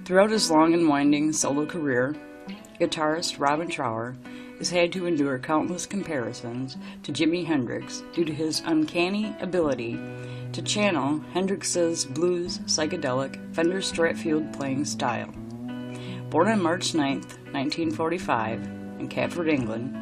Throughout his long and winding solo career, guitarist Trower has had to endure countless comparisons to Jimi Hendrix due to his uncanny ability to channel Hendrix's blues, psychedelic, Fender Stratfield playing style. Born on March 9, 1945, in Catford, England,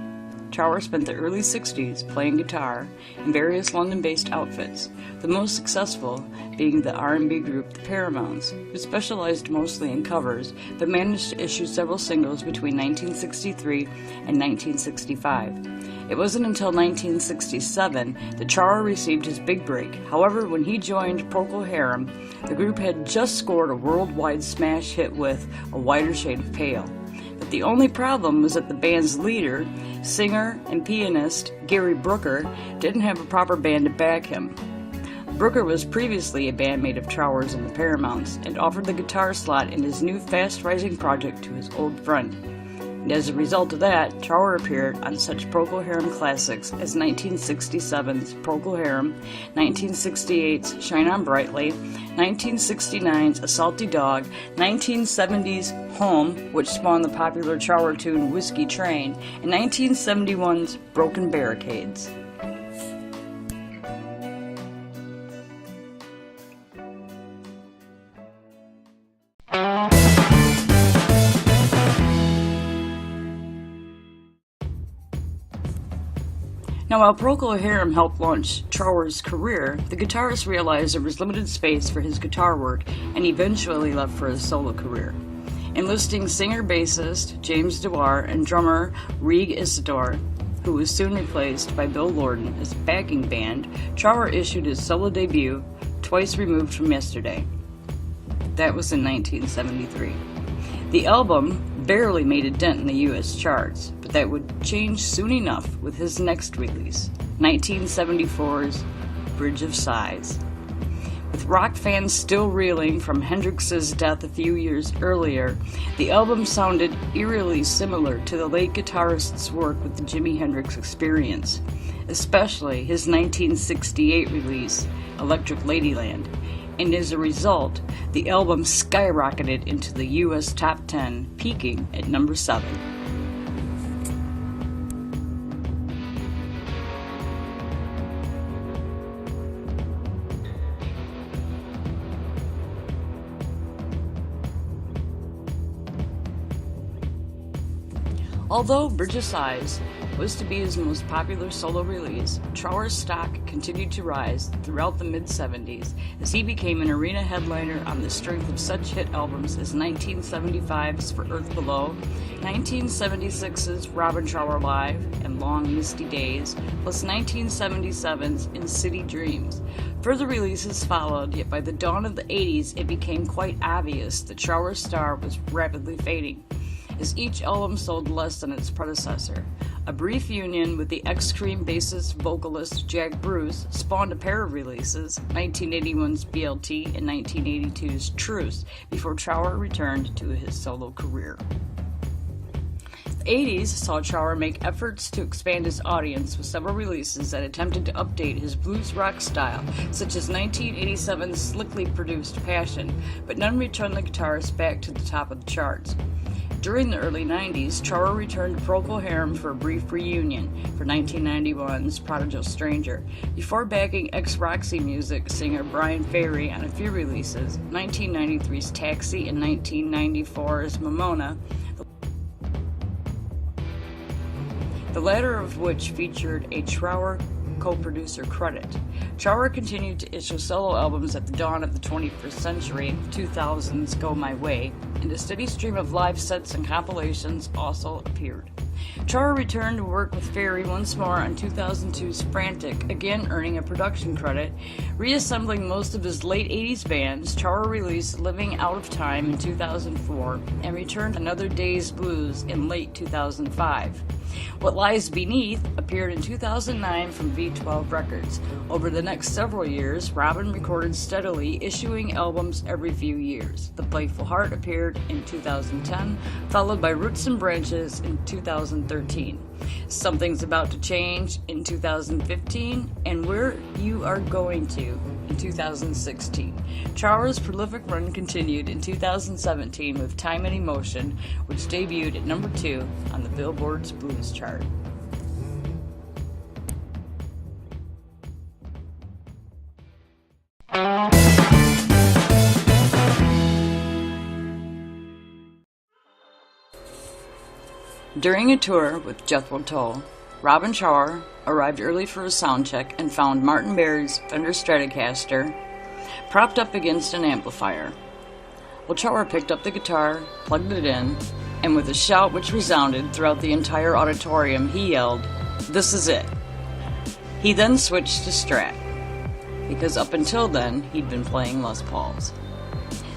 Trower spent the early 60s playing guitar in various London-based outfits, the most successful being the R&B group The Paramounts, who specialized mostly in covers but managed to issue several singles between 1963 and 1965. It wasn't until 1967 that Trower received his big break. However, when he joined Procol Harum, the group had just scored a worldwide smash hit with A Wider Shade of Pale. But the only problem was that the band's leader, singer and pianist Gary Brooker, didn't have a proper band to back him. Brooker was previously a bandmate of Trower's and the Paramounts and offered the guitar slot in his new fast-rising project to his old friend. And as a result of that, Trower appeared on such Procol Harum classics as 1967's Procol Harum, 1968's Shine On Brightly, 1969's A Salty Dog, 1970's Home, which spawned the popular Trower tune Whiskey Train, and 1971's Broken Barricades. Now, while Procol Harum helped launch Trower's career, the guitarist realized there was limited space for his guitar work and eventually left for his solo career. Enlisting singer-bassist James Dewar and drummer Reeg Isidore, who was soon replaced by Bill Lorden as backing band, Trower issued his solo debut, Twice Removed from Yesterday. That was in 1973. The album barely made a dent in the U.S. charts, but that would change soon enough with his next release, 1974's Bridge of Sighs. With rock fans still reeling from Hendrix's death a few years earlier, the album sounded eerily similar to the late guitarist's work with the Jimi Hendrix Experience, especially his 1968 release, Electric Ladyland. And as a result, the album skyrocketed into the U.S. Top 10, peaking at number 7. Although Bridge of Sighs was to be his most popular solo release, Trower's stock continued to rise throughout the mid-70s as he became an arena headliner on the strength of such hit albums as 1975's For Earth Below, 1976's Robin Trower Live and Long Misty Days, plus 1977's In City Dreams. Further releases followed, yet by the dawn of the 80s it became quite obvious that Trower's star was rapidly fading, as each album sold less than its predecessor. A brief union with the ex-Cream bassist vocalist Jack Bruce spawned a pair of releases, 1981's BLT and 1982's Truce, before Trower returned to his solo career. The 80s saw Trower make efforts to expand his audience with several releases that attempted to update his blues rock style, such as 1987's slickly produced Passion, but none returned the guitarist back to the top of the charts. During the early 90s, Trower returned to Procol Harum for a brief reunion for 1991's Prodigal Stranger, before backing ex-Roxy Music singer Brian Ferry on a few releases, 1993's Taxi and 1994's Mamona, the latter of which featured a Trower co-producer credit. Trower continued to issue solo albums at the dawn of the 21st century, 2000's Go My Way, and a steady stream of live sets and compilations also appeared. Trower returned to work with Ferry once more on 2002's Frantic, again earning a production credit. Reassembling most of his late 80s bands, Trower released Living Out of Time in 2004 and returned Another Day's Blues in late 2005. What Lies Beneath appeared in 2009 from V12 Records. Over the next several years, Robin recorded steadily, issuing albums every few years. The Playful Heart appeared in 2010, followed by Roots and Branches in 2013. Something's About to Change in 2015, and Where You Are Going to in 2016. Trower's prolific run continued in 2017 with Time and Emotion, which debuted at number 2 on the Billboard's Blues chart. During a tour with Jethro Tull, Robin Trower arrived early for a sound check and found Martin Barry's Fender Stratocaster propped up against an amplifier. Well, Trower picked up the guitar, plugged it in, and with a shout which resounded throughout the entire auditorium, he yelled, "This is it." He then switched to Strat, because up until then, he'd been playing Les Pauls.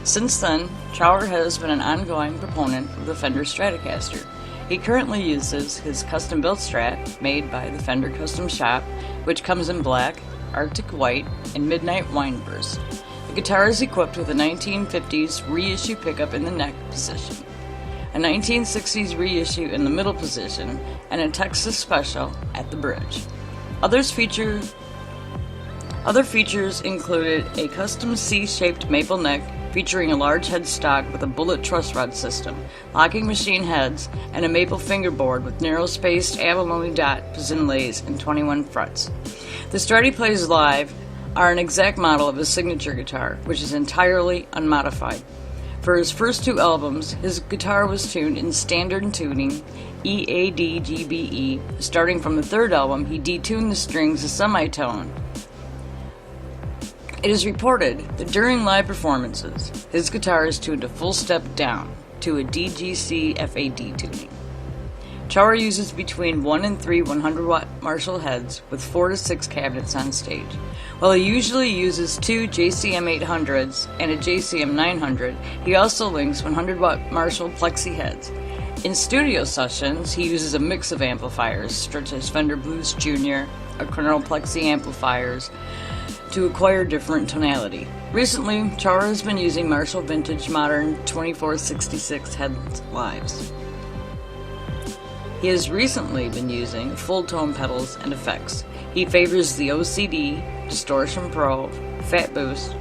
Since then, Trower has been an ongoing proponent of the Fender Stratocaster. He currently uses his custom-built Strat, made by the Fender Custom Shop, which comes in black, Arctic white, and midnight wine burst. The guitar is equipped with a 1950s reissue pickup in the neck position, a 1960s reissue in the middle position, and a Texas Special at the bridge. Other features included a custom C-shaped maple neck featuring a large headstock with a bullet truss rod system, locking machine heads, and a maple fingerboard with narrow-spaced abalone dot inlays and 21 frets. The Strat he plays live are an exact model of his signature guitar, which is entirely unmodified. For his first 2 albums, his guitar was tuned in standard tuning, EAD-GBE. Starting from the 3rd album, he detuned the strings a semitone. It is reported that during live performances, his guitar is tuned a full step down to a DGC FAD tuning. Trower uses between 1 and 3 100-watt Marshall heads with 4 to 6 cabinets on stage. While he usually uses 2 JCM 800s and a JCM 900, he also links 100-watt Marshall Plexi heads. In studio sessions, he uses a mix of amplifiers, such as Fender Blues Jr. or Cornell Plexi amplifiers, to acquire different tonality. Recently, Trower has been using Marshall Vintage Modern 2466 heads lives. He has recently been using full-tone pedals and effects. He favors the OCD, Distortion Pro, Fat Boost,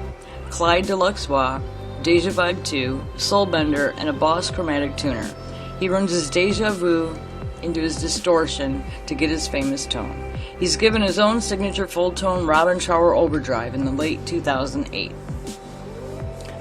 Clyde Deluxe Wah, Deja Vibe 2, Soul Bender, and a Boss Chromatic Tuner. He runs his Deja Vu into his distortion to get his famous tone. He's given his own signature full-tone Robin Trower overdrive in the late 2008.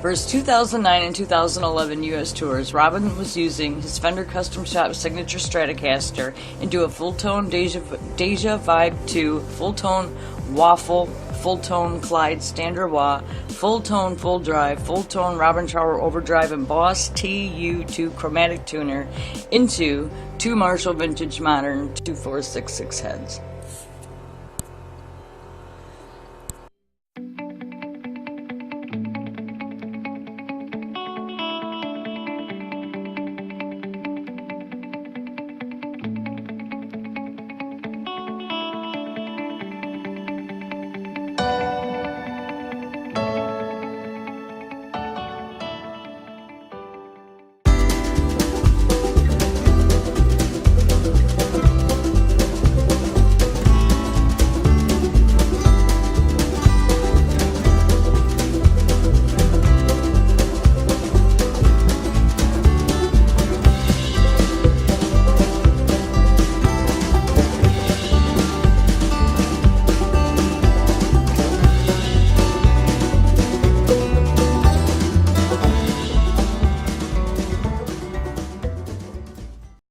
For his 2009 and 2011 U.S. tours, Robin was using his Fender Custom Shop signature Stratocaster into a full-tone Deja Vibe 2, full-tone Waffle, full-tone Clyde Standard Wah, full-tone Full Drive, full-tone Robin Trower overdrive, and Boss TU2 chromatic tuner into 2 Marshall Vintage Modern 2466 heads.